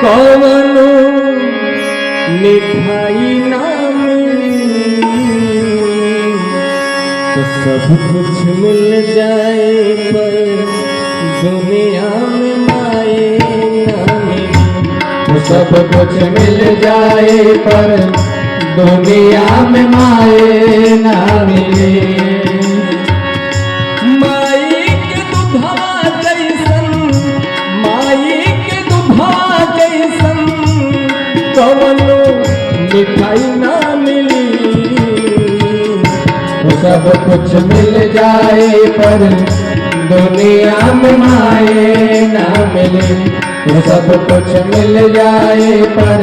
कौनो मिठाई ना मिली तो सब कुछ मिल जाए पर दुनिया में माए ना मिली। तो सब कुछ मिल जाए पर दुनिया में माए ना मिले। माई के दुधवा जैसन, माई के दुधवा जैसन कौनो मिठाई ना मिली। तो सब कुछ मिल जाए पर दुनिया में माए ना मिले। तो सब कुछ मिल जाए पर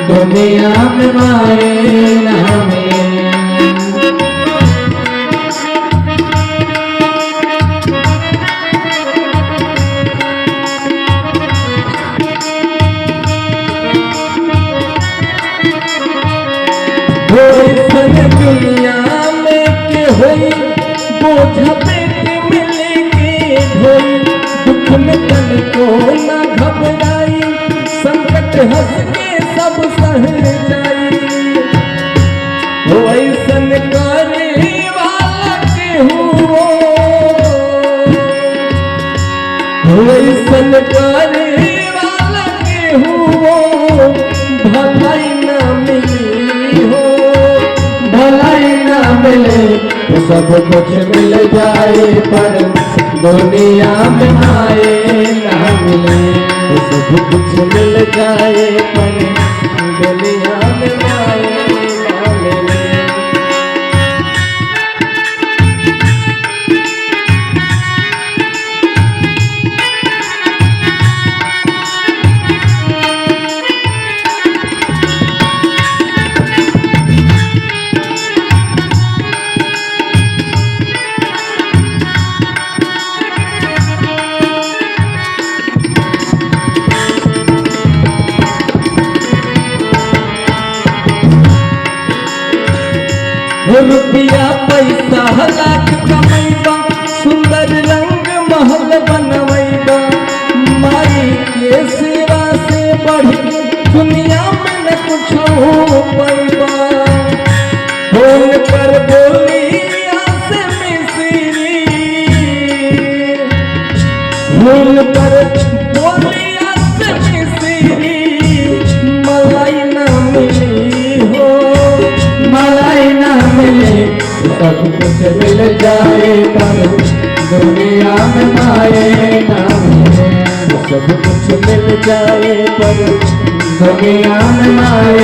दुनिया में माए ना मिले। दुनिया में के होई बोझ पेट मिलेगी ढोई। दुख में तन को ना घबराई, संकट हंस के सब सह जाई। हो ऐसन करे वाला के हुओ, हो ऐसन करे वाला के हुओ भलाई ना मिली हो, भलाई ना मिले। तो सब कुछ मिल जाए पर दुनिया में माए ना मिले। तो सब कुछ मिल जाए पर दुनिया में माए ना मिले। रुपया पैसा लाख कमैबा, सुंदर रंग महल बनवैबा। माई के सेवा से बढ़ी दुनिया में न कुछ हो पैबा। फोन पर बोली से मिसरी, फोन पर बोली से मिसरी मलाई न मिली हो, मलाई ना मिले। सब कुछ मिल जाए पर दुनिया में माए ना मिले। सब कुछ मिल जाए पर दुनिया में माए